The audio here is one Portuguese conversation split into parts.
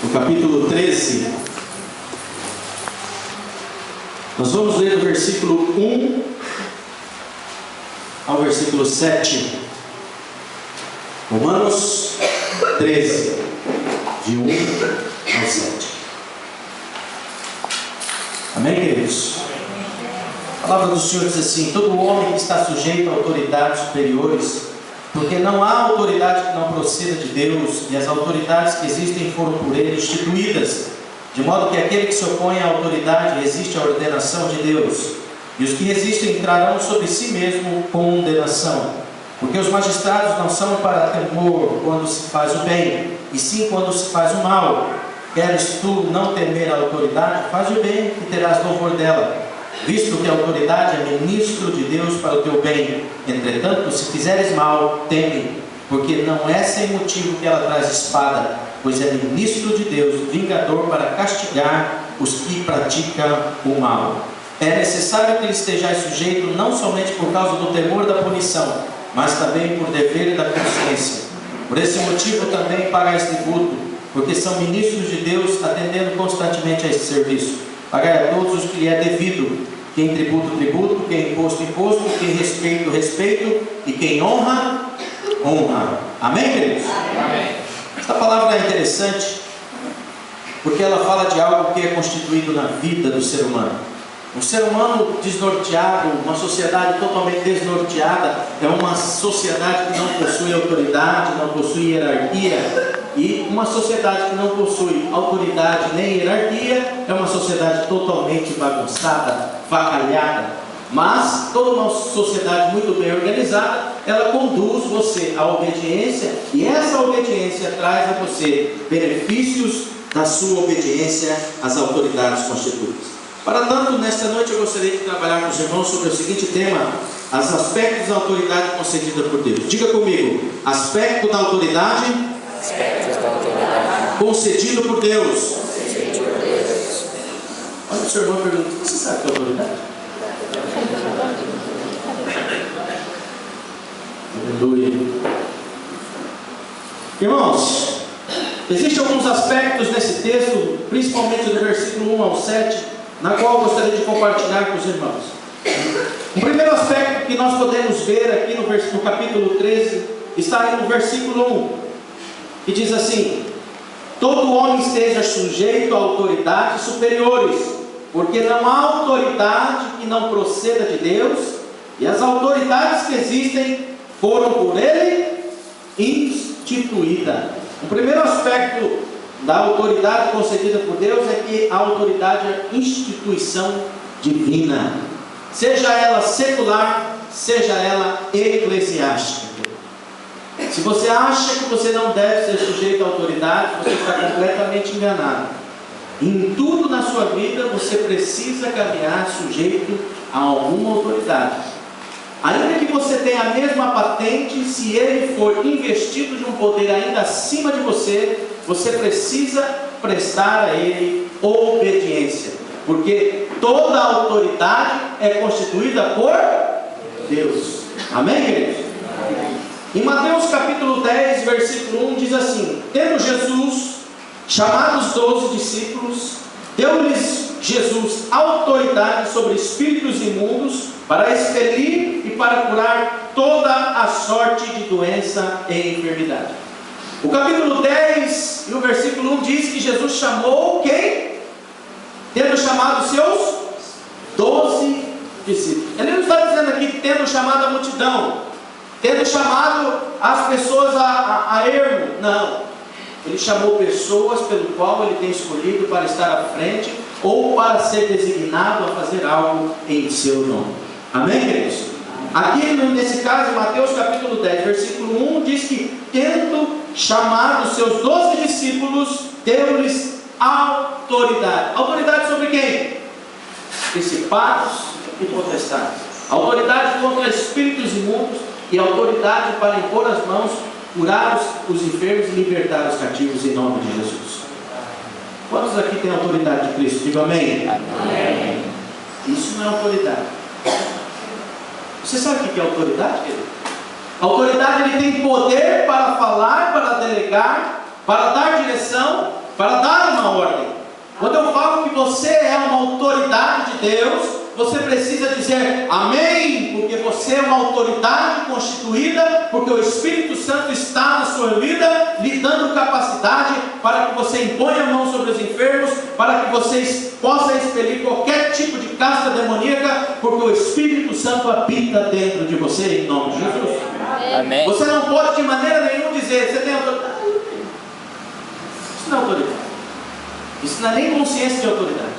no capítulo 13, nós vamos ler do versículo 1 ao versículo 7. Romanos 13, de 1 ao 7. Amém, queridos? A palavra do Senhor diz assim: todo homem que está sujeito a autoridades superiores, porque não há autoridade que não proceda de Deus, e as autoridades que existem foram por Ele instituídas, de modo que aquele que se opõe à autoridade resiste à ordenação de Deus, e os que resistem trarão sobre si mesmo condenação. Porque os magistrados não são para temor quando se faz o bem, e sim quando se faz o mal. Queres tu não temer a autoridade? Faz o bem e terás louvor dela, visto que a autoridade é ministro de Deus para o teu bem. Entretanto, se fizeres mal, teme, porque não é sem motivo que ela traz espada, pois é ministro de Deus, vingador para castigar os que praticam o mal. É necessário que ele esteja sujeito não somente por causa do temor da punição, mas também por dever da consciência. Por esse motivo também pagais tributo, porque são ministros de Deus, atendendo constantemente a esse serviço. Pagai a todos os que lhe é devido, quem tributo, tributo, quem imposto, imposto, quem respeito, respeito, e quem honra, honra. Amém, queridos? Amém. Esta palavra é interessante, porque ela fala de algo que é constituído na vida do ser humano. Um ser humano desnorteado, uma sociedade totalmente desnorteada, é uma sociedade que não possui autoridade, não possui hierarquia. E uma sociedade que não possui autoridade nem hierarquia é uma sociedade totalmente bagunçada, vacalhada. Mas toda uma sociedade muito bem organizada, ela conduz você à obediência, e essa obediência traz a você benefícios da sua obediência às autoridades constituídas. Para tanto, nesta noite eu gostaria de trabalhar com os irmãos sobre o seguinte tema: os aspectos da autoridade concedida por Deus. Diga comigo: aspecto da autoridade concedido por Deus. Olha o seu irmão e pergunta: você sabe o que é autoridade? Aleluia. Irmãos, existem alguns aspectos nesse texto, principalmente do versículo 1 ao 7, na qual eu gostaria de compartilhar com os irmãos. O primeiro aspecto que nós podemos ver aqui no capítulo 13 está aí no versículo 1, que diz assim: todo homem esteja sujeito a autoridades superiores, porque não há autoridade que não proceda de Deus, e as autoridades que existem foram por Ele instituídas. O primeiro aspecto da autoridade concedida por Deus é que a autoridade é instituição divina, seja ela secular, seja ela eclesiástica. Se você acha que você não deve ser sujeito à autoridade, você está completamente enganado. Em tudo na sua vida você precisa caminhar sujeito a alguma autoridade. Ainda que você tenha a mesma patente, se ele for investido de um poder ainda acima de você, você precisa prestar a ele obediência, porque toda a autoridade é constituída por Deus. Amém, queridos? Em Mateus capítulo 10, versículo 1 diz assim: tendo Jesus chamado os 12 discípulos, deu-lhes Jesus autoridade sobre espíritos imundos, para expelir e para curar toda a sorte de doença e enfermidade. O capítulo 10 e o versículo 1 diz que Jesus chamou quem? Tendo chamado os seus 12 discípulos. Ele não está dizendo aqui tendo chamado a multidão, tendo chamado as pessoas a ermo. Não. Ele chamou pessoas pelo qual ele tem escolhido para estar à frente, ou para ser designado a fazer algo em seu nome. Amém, queridos? Aqui nesse caso, Mateus capítulo 10, versículo 1 diz que tendo chamado os seus 12 discípulos, deu-lhes autoridade. Autoridade sobre quem? Principados e potestades. Autoridade contra espíritos imundos e autoridade para impor as mãos, curar os enfermos e libertar os cativos em nome de Jesus. Quantos aqui têm autoridade de Cristo? Diga amém. Amém. Isso não é autoridade. Você sabe o que é autoridade, querido? Autoridade, ele tem poder para falar, para delegar, para dar direção para dar uma ordem. Quando eu falo que você é uma autoridade de Deus, você precisa dizer amém, porque você é uma autoridade constituída, porque o Espírito Santo está na sua vida, lhe dando capacidade para que você imponha a mão sobre os enfermos, para que você possa expelir qualquer tipo de casta demoníaca, porque o Espírito Santo habita dentro de você, em nome de Jesus. Amém. Você não pode de maneira nenhuma dizer, você tem autoridade. Isso não é autoridade. Isso não é nem consciência de autoridade.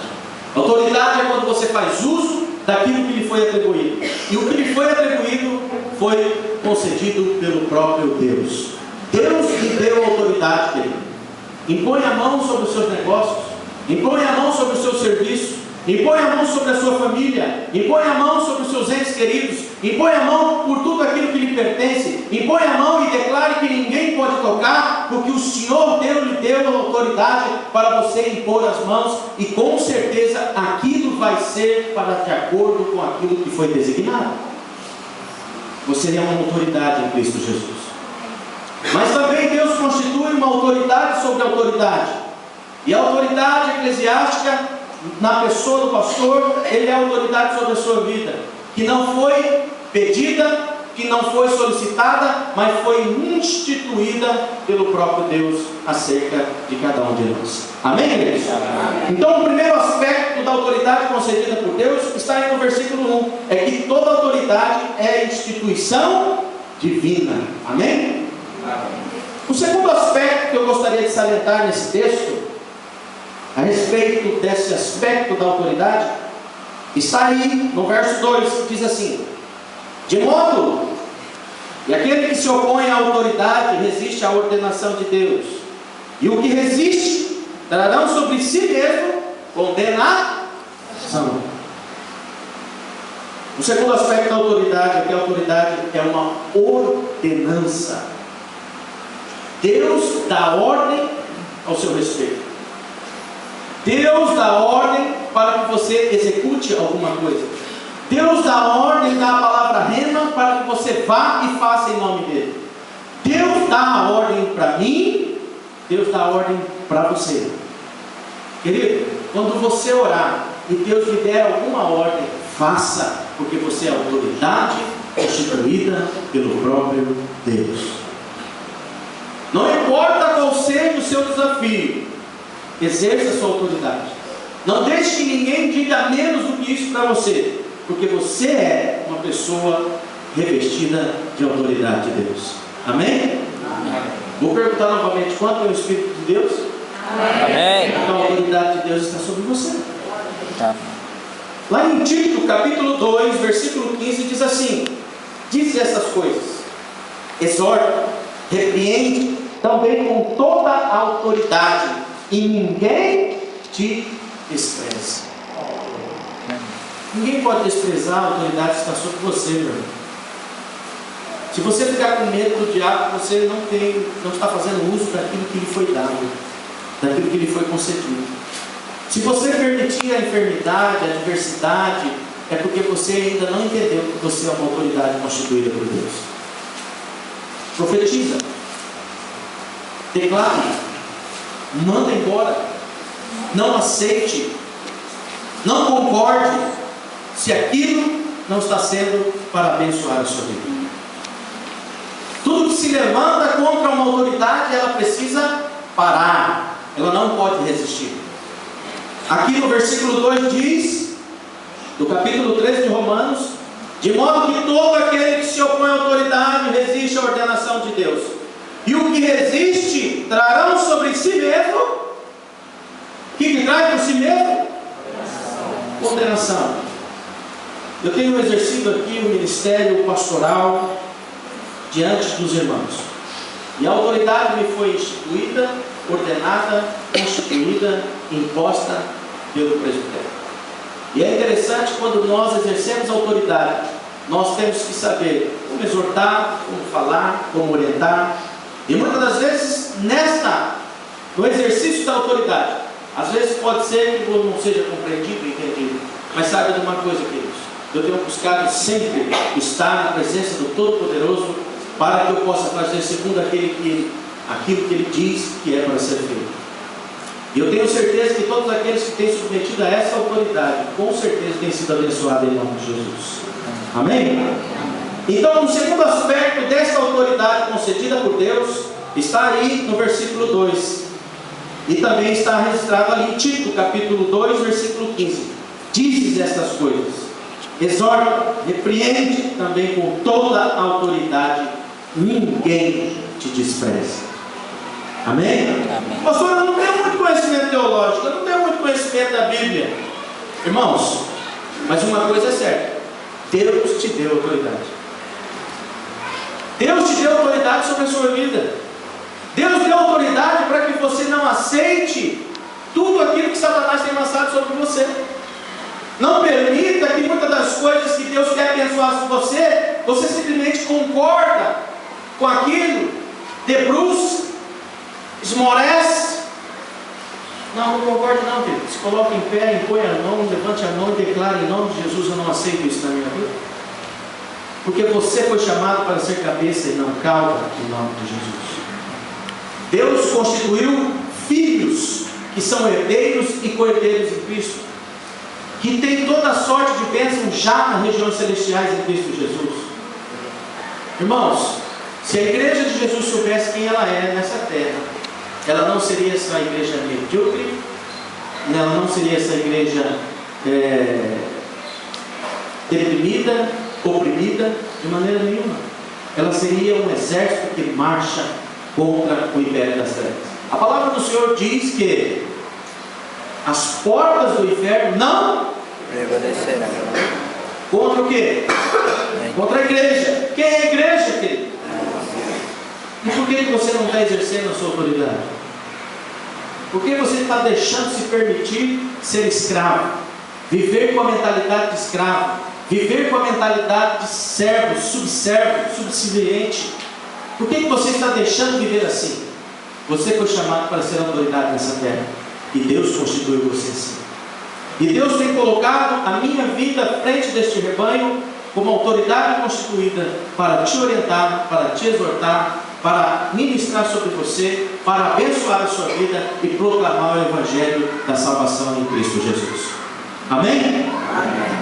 Autoridade é quando você faz uso daquilo que lhe foi atribuído. E o que lhe foi atribuído foi concedido pelo próprio Deus. Deus lhe deu autoridade, querido. Impõe a mão sobre os seus negócios, impõe a mão sobre o seu serviço, impõe a mão sobre a sua família, impõe a mão sobre os seus entes queridos, impõe a mão por tudo aquilo que lhe pertence, impõe a mão e declare que ninguém pode tocar, porque o Senhor lhe deu a autoridade para você impor as mãos, e com certeza aquilo vai ser para de acordo com aquilo que foi designado. Você é uma autoridade em Cristo Jesus. Mas também Deus constitui uma autoridade sobre a autoridade, e a autoridade eclesiástica na pessoa do pastor, ele é autoridade sobre a sua vida, que não foi pedida, que não foi solicitada, mas foi instituída pelo próprio Deus acerca de cada um de nós. Amém, igreja? Então o primeiro aspecto da autoridade concedida por Deus está aí no versículo 1, é que toda autoridade é instituição divina. Amém? O segundo aspecto que eu gostaria de salientar nesse texto, a respeito desse aspecto da autoridade, está aí no verso 2, que diz assim: de modo que aquele que se opõe à autoridade resiste à ordenação de Deus, e o que resiste trarão sobre si mesmo condenação. O segundo aspecto da autoridade é que a autoridade é uma ordenança. Deus dá ordem ao seu respeito. Deus dá ordem para que você execute alguma coisa. Deus dá ordem, dá a palavra rema para que você vá e faça em nome dele. Deus dá a ordem para mim, Deus dá a ordem para você. Querido, quando você orar e Deus lhe der alguma ordem, faça, porque você é autoridade constituída pelo próprio Deus. Não importa qual seja o seu desafio, exerça a sua autoridade. Não deixe que ninguém diga menos do que isso para você, porque você é uma pessoa revestida de autoridade de Deus. Amém? Amém. Vou perguntar novamente: quanto é o Espírito de Deus? Amém. Então a autoridade de Deus está sobre você. Tá. Lá em Tito, capítulo 2, versículo 15, diz assim: diz essas coisas, exorta, repreende também com toda a autoridade, e ninguém te despreze. Ninguém pode desprezar a autoridade que está sobre você, meu irmão. Se você ficar com medo do diabo, você não está fazendo uso daquilo que lhe foi dado, daquilo que lhe foi concedido. Se você permitir a enfermidade, a adversidade, é porque você ainda não entendeu que você é uma autoridade constituída por Deus. Profetiza, declare, manda embora, não aceite, não concorde, se aquilo não está sendo para abençoar a sua vida. Tudo que se levanta contra uma autoridade, ela precisa parar, ela não pode resistir. Aqui no versículo 2 diz, do capítulo 13 de Romanos: de modo que todo aquele que se opõe à autoridade resiste à ordenação de Deus, e o que resiste trarão sobre si mesmo. O que traz por si mesmo? Condenação. Eu tenho exercido aqui o ministério pastoral diante dos irmãos, e a autoridade me foi instituída, ordenada, constituída, imposta pelo presbitério. E é interessante, quando nós exercemos a autoridade, nós temos que saber como exortar, como falar, como orientar. E muitas das vezes, no exercício da autoridade, às vezes pode ser que não seja compreendido e entendido. Mas saiba de uma coisa, queridos: eu tenho buscado sempre estar na presença do Todo-Poderoso, para que eu possa fazer segundo aquilo que Ele diz que é para ser feito. E eu tenho certeza que todos aqueles que têm submetido a essa autoridade, com certeza têm sido abençoados em nome de Jesus. Amém? Então, o segundo aspecto dessa autoridade concedida por Deus está aí no versículo 2. E também está registrado ali em Tito, capítulo 2, versículo 15. Dizes estas coisas, exorta, repreende também com toda a autoridade, ninguém te despreze. Amém? Amém. Pastor, eu não tenho muito conhecimento teológico, eu não tenho muito conhecimento da Bíblia. Irmãos, mas uma coisa é certa: Deus te deu autoridade. Deus te deu autoridade sobre a sua vida. Deus deu autoridade para que você não aceite tudo aquilo que Satanás tem lançado sobre você. Não permita que muitas das coisas que Deus quer abençoar você, você simplesmente concorda com aquilo, debruça, esmorece. Não concordo não, querido. Se coloque em pé, impõe a mão, levante a mão e declare em nome de Jesus: eu não aceito isso na minha vida. Porque você foi chamado para ser cabeça e não cauda, em nome de Jesus. Deus constituiu filhos que são herdeiros e co-herdeiros em Cristo, que tem toda a sorte de bênção já nas regiões celestiais em Cristo Jesus. Irmãos, se a igreja de Jesus soubesse quem ela é nessa terra, ela não seria essa igreja medíocre, ela não seria essa igreja deprimida, oprimida, de maneira nenhuma. Ela seria um exército que marcha contra o império das trevas. A palavra do Senhor diz que as portas do inferno não prevalecerão. Contra o quê? Contra a igreja. Quem é a igreja, querido? E por que você não está exercendo a sua autoridade? Por que você está deixando se permitir ser escravo? Viver com a mentalidade de escravo, viver com a mentalidade de servo, subservo, subserviente. Por que você está deixando viver assim? Você foi chamado para ser autoridade nessa terra, e Deus constituiu você assim. E Deus tem colocado a minha vida à frente deste rebanho como autoridade constituída para te orientar, para te exortar, para ministrar sobre você, para abençoar a sua vida e proclamar o Evangelho da salvação em Cristo Jesus. Amém? Amém.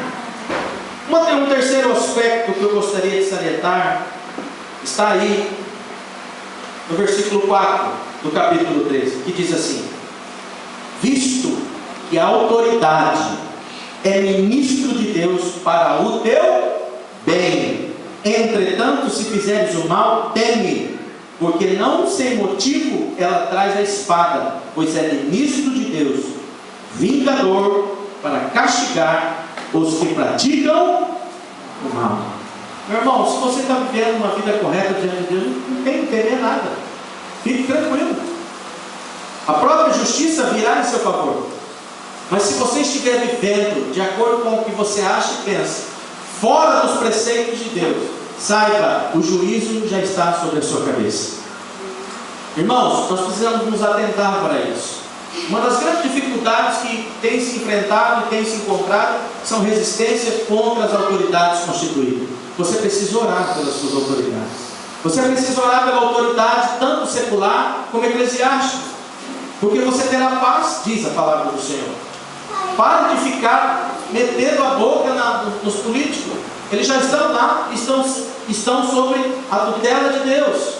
Um terceiro aspecto que eu gostaria de salientar está aí no versículo 4 do capítulo 13, que diz assim: visto que a autoridade é ministro de Deus para o teu bem, entretanto, se fizeres o mal, teme, porque não sem motivo ela traz a espada, pois é ministro de Deus, vingador, para castigar os que praticam o mal. Meu irmão, se você está vivendo uma vida correta diante de Deus, não tem que temer nada. Fique tranquilo. A própria justiça virá em seu favor. Mas se você estiver vivendo de acordo com o que você acha e pensa, fora dos preceitos de Deus, saiba, o juízo já está sobre a sua cabeça. Irmãos, nós precisamos nos atentar para isso. Uma das grandes dificuldades que tem se enfrentado e tem se encontrado são resistências contra as autoridades constituídas. Você precisa orar pelas suas autoridades. Você precisa orar pela autoridade, tanto secular como eclesiástica, porque você terá paz, diz a palavra do Senhor. Pare de ficar metendo a boca nos políticos. Eles já estão lá, estão sobre a tutela de Deus.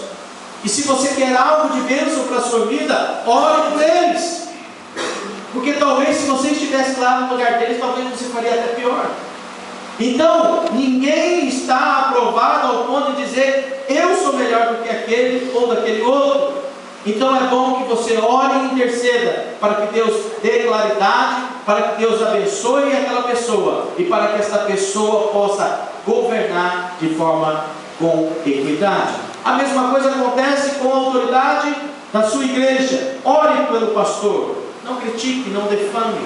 E se você quer algo de bênção para a sua vida, ore por eles. Porque talvez se você estivesse lá no lugar deles, talvez você faria até pior. Então, ninguém está aprovado ao ponto de dizer: eu sou melhor do que aquele ou daquele outro. Então é bom que você ore e interceda para que Deus dê claridade, para que Deus abençoe aquela pessoa e para que esta pessoa possa governar de forma com equidade. A mesma coisa acontece com a autoridade da sua igreja. Ore pelo pastor, não critique, não defame,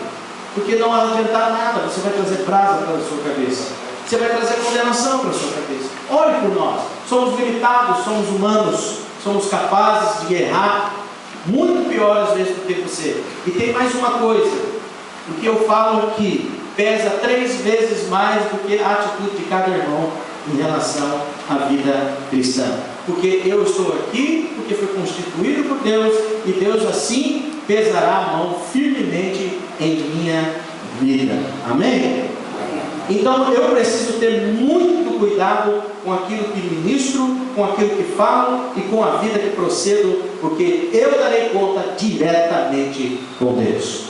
porque não vai adiantar nada. Você vai trazer brasa para a sua cabeça, você vai trazer condenação para a sua cabeça. Ore por nós. Somos limitados, somos humanos, somos capazes de errar muito pior às vezes do que você. E tem mais uma coisa: o que eu falo aqui pesa 3 vezes mais do que a atitude de cada irmão em relação à vida cristã. Porque eu estou aqui, porque fui constituído por Deus, e Deus assim pesará a mão firmemente em minha vida. Amém? Então eu preciso ter muito cuidado com aquilo que ministro, com aquilo que falo e com a vida que procedo, porque eu darei conta diretamente com Deus.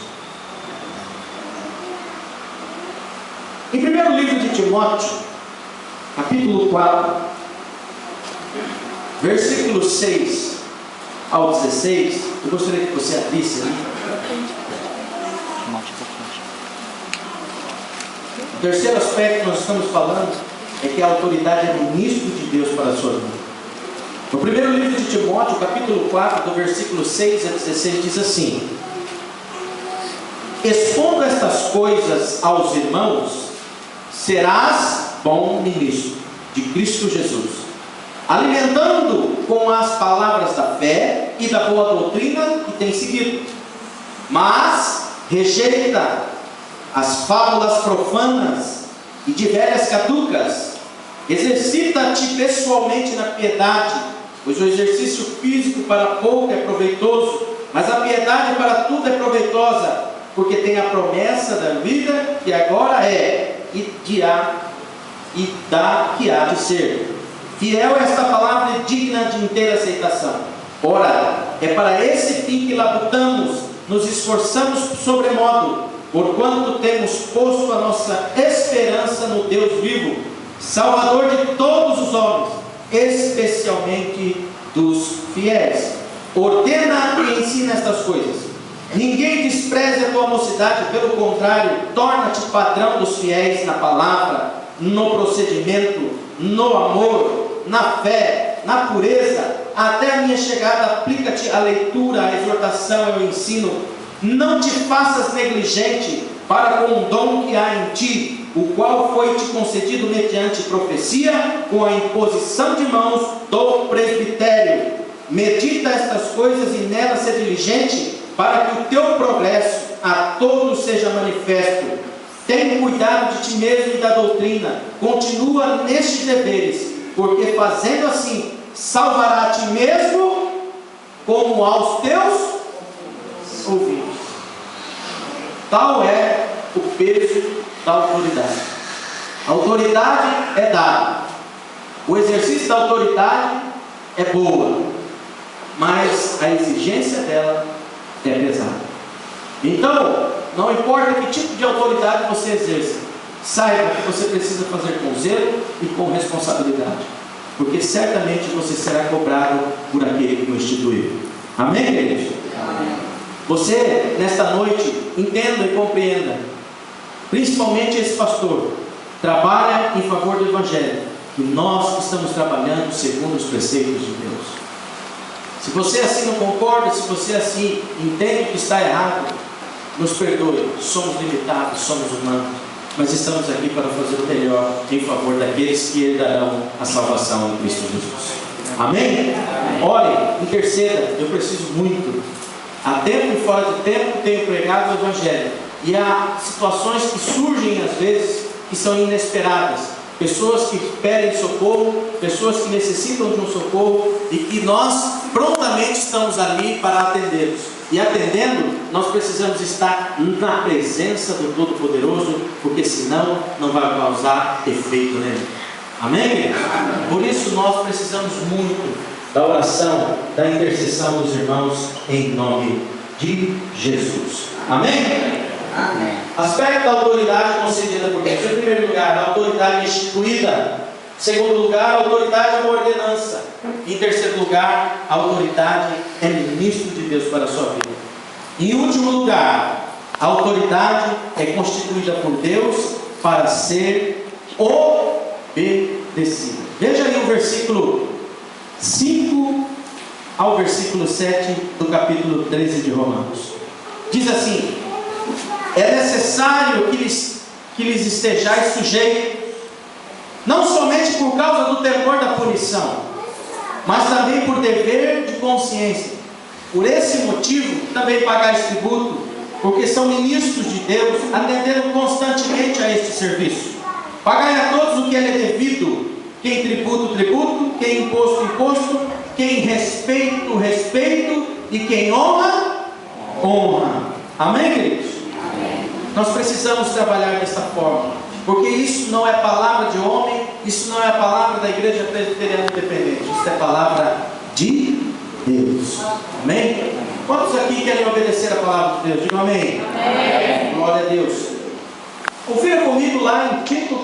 Em primeiro livro de Timóteo, capítulo 4, versículos 6 ao 16, eu gostaria que você abrisse ali. O terceiro aspecto que nós estamos falando é que a autoridade é ministro de Deus para a sua vida. No primeiro livro de Timóteo, capítulo 4, do versículo 6 a 16, diz assim: expondo estas coisas aos irmãos, serás bom ministro de Cristo Jesus, alimentando com as palavras da fé e da boa doutrina que tem seguido. Mas rejeita as fábulas profanas e de velhas caducas. Exercita-te pessoalmente na piedade, pois o exercício físico para pouco é proveitoso, mas a piedade para tudo é proveitosa, porque tem a promessa da vida que agora é e da que há de ser. Fiel é esta palavra e digna de inteira aceitação. Ora, é para esse fim que labutamos, nos esforçamos sobremodo, porquanto temos posto a nossa esperança no Deus vivo, Salvador de todos os homens, especialmente dos fiéis. Ordena e ensina estas coisas. Ninguém despreze a tua mocidade, pelo contrário, torna-te padrão dos fiéis na palavra, no procedimento, no amor, na fé, na pureza. Até a minha chegada, aplica-te à leitura, à exortação e ao ensino. Não te faças negligente para com o dom que há em ti, o qual foi te concedido mediante profecia, com a imposição de mãos do presbitério. Medita estas coisas e nelas ser diligente, para que o teu progresso a todos seja manifesto. Tem cuidado de ti mesmo e da doutrina. Continua nestes deveres, porque fazendo assim, salvará a ti mesmo, como aos teus ouvintes. Tal é o peso da autoridade. A autoridade é dada. O exercício da autoridade é boa, mas a exigência dela é pesada. Então, não importa que tipo de autoridade você exerça, saiba que você precisa fazer com zelo e com responsabilidade, porque certamente você será cobrado por aquele que o instituiu. Amém, queridos? Amém. Você, nesta noite, entenda e compreenda, principalmente esse pastor, trabalha em favor do Evangelho, e nós estamos trabalhando segundo os preceitos de Deus. Se você assim não concorda, se você assim entende que está errado, nos perdoe, somos limitados, somos humanos, mas estamos aqui para fazer o melhor em favor daqueles que herdarão a salvação em Cristo Jesus. Amém? Olhem, interceda, eu preciso muito. Há tempo e fora de tempo tenho pregado o Evangelho, e há situações que surgem às vezes que são inesperadas. Pessoas que pedem socorro, pessoas que necessitam de um socorro, e que nós prontamente estamos ali para atendê-los. E atendendo, nós precisamos estar na presença do Todo-Poderoso, porque senão não vai causar efeito nenhum. Amém? Por isso nós precisamos muito da oração, da intercessão dos irmãos, em nome de Jesus. Amém? Amém. Aspecto da autoridade concedida por Deus. Em primeiro lugar, a autoridade instituída. Em segundo lugar, a autoridade é uma ordenança. Em terceiro lugar, a autoridade é ministro de Deus para a sua vida. Em último lugar, a autoridade é constituída por Deus para ser obedecida. Veja aí o versículo 5 ao versículo 7 do capítulo 13 de Romanos. Diz assim: é necessário que lhes estejais sujeitos, não somente por causa do temor da punição, mas também por dever de consciência. Por esse motivo também pagais tributo, porque são ministros de Deus, atendendo constantemente a este serviço. Pagai a todos o que é devido, quem tributo, tributo, quem imposto, imposto, quem respeito, respeito, e quem honra, honra. Amém, queridos? Nós precisamos trabalhar dessa forma, porque isso não é palavra de homem, isso não é a palavra da Igreja Presbiteriana Independente, isso é palavra de Deus. Amém? Quantos aqui querem obedecer a palavra de Deus? Digam amém. Amém. Glória a Deus. Confira comigo lá em Tito,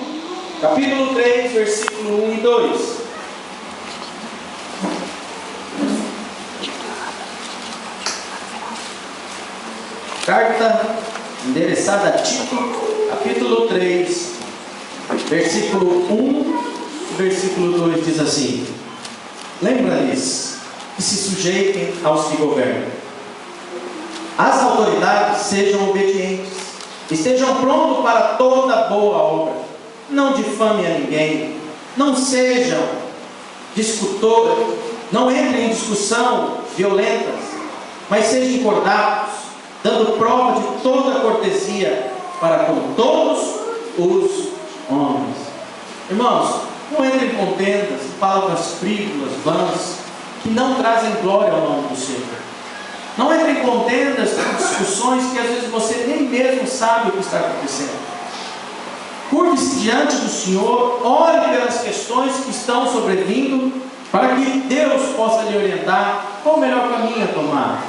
capítulo 3, versículo 1 e 2. Carta endereçada a Tito, capítulo 3, versículo 1 e versículo 2 diz assim: lembra-lhes que se sujeitem aos que governam. As autoridades sejam obedientes, estejam prontos para toda boa obra, não difamem a ninguém, não sejam discutores, não entrem em discussão violentas, mas sejam cordatos, dando prova de toda cortesia para com todos os homens. Irmãos, não entrem em contendas, palavras frívolas, vãs, que não trazem glória ao nome do Senhor. Não entrem em contendas, discussões que às vezes você nem mesmo sabe o que está acontecendo. Curve-se diante do Senhor, ore pelas questões que estão sobrevindo, para que Deus possa lhe orientar qual o melhor caminho a tomar.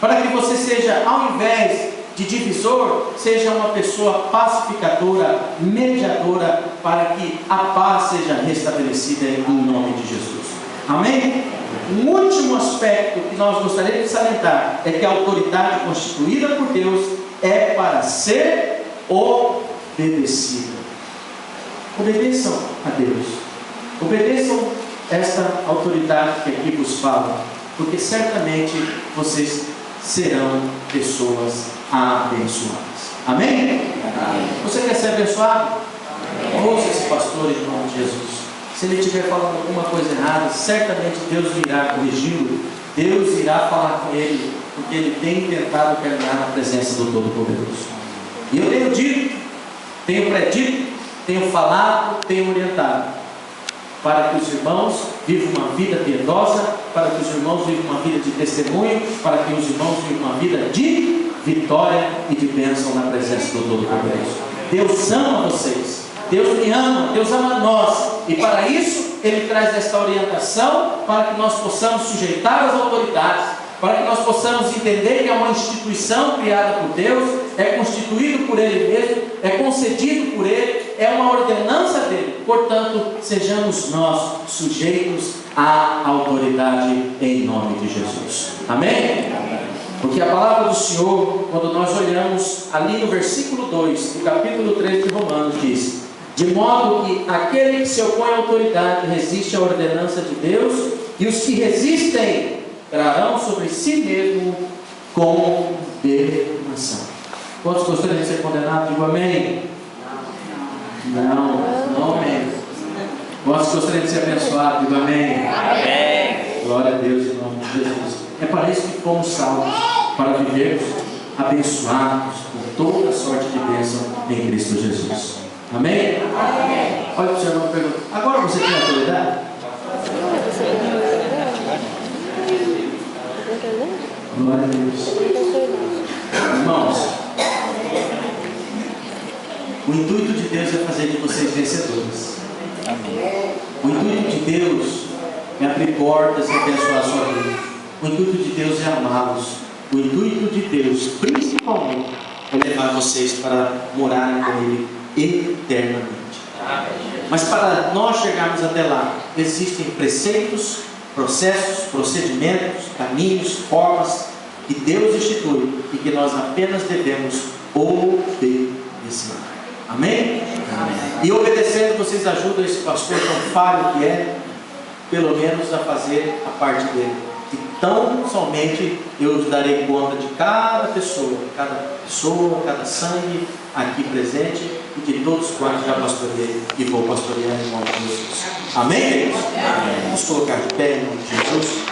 Para que você seja, ao invés de divisor, seja uma pessoa pacificadora, mediadora, para que a paz seja restabelecida em nome de Jesus. Amém? Um último aspecto que nós gostaríamos de salientar é que a autoridade constituída por Deus é para ser obedecida. Obedeçam a Deus. Obedeçam esta autoridade que aqui vos fala, porque certamente vocês serão pessoas abençoadas. Amém? Amém. Você quer ser abençoado? Amém. Ouça esse pastor em nome de Jesus. Se ele estiver falando alguma coisa errada, certamente Deus irá corrigi-lo. Deus irá falar com ele, porque ele tem tentado caminhar na presença do Todo-Poderoso. E eu tenho dito, tenho predito, tenho falado, tenho orientado, para que os irmãos vivam uma vida piedosa, para que os irmãos vivam uma vida de testemunho, para que os irmãos vivam uma vida de vitória e de bênção na presença do Todo-Poderoso. Deus ama vocês, Deus me ama, Deus ama nós, e para isso Ele traz esta orientação, para que nós possamos sujeitar as autoridades, para que nós possamos entender que é uma instituição criada por Deus, é constituído por Ele mesmo, é concedido por Ele, é uma ordenança dele. Portanto, sejamos nós sujeitos à autoridade em nome de Jesus. Amém? Porque a palavra do Senhor, quando nós olhamos ali no versículo 2 do capítulo 3 de Romanos, diz: de modo que aquele que se opõe à autoridade resiste à ordenança de Deus, e os que resistem trarão sobre si mesmo condenação. Quantos gostariam de ser condenados? Digo amém. Não, amém. Quantos gostariam de ser abençoados? Digo amém. Amém. Glória a Deus em nome de Jesus. É para isso que fomos salvos, para vivermos abençoados com toda sorte de bênção em Cristo Jesus. Amém? Amém. Olha para o seu irmão e pergunta: agora você tem autoridade? Glória a Deus. Irmãos, o intuito de Deus é fazer de vocês vencedores. Amém. O intuito de Deus é abrir portas e abençoar a sua vida. O intuito de Deus é amá-los. O intuito de Deus, principalmente, é levar vocês para morarem com Ele eternamente. Mas para nós chegarmos até lá, existem preceitos, processos, procedimentos, caminhos, formas que Deus institui e que nós apenas devemos obedecer. Amém? Amém. E obedecendo, vocês ajudam esse pastor tão falho que é, pelo menos a fazer a parte dele. E tão somente eu darei conta de cada pessoa, cada sangue aqui presente e de todos quantos já pastoreei e vou pastorear em nome de Jesus. Amém, queridos? Amém. Vamos colocar de pé em nome de Jesus.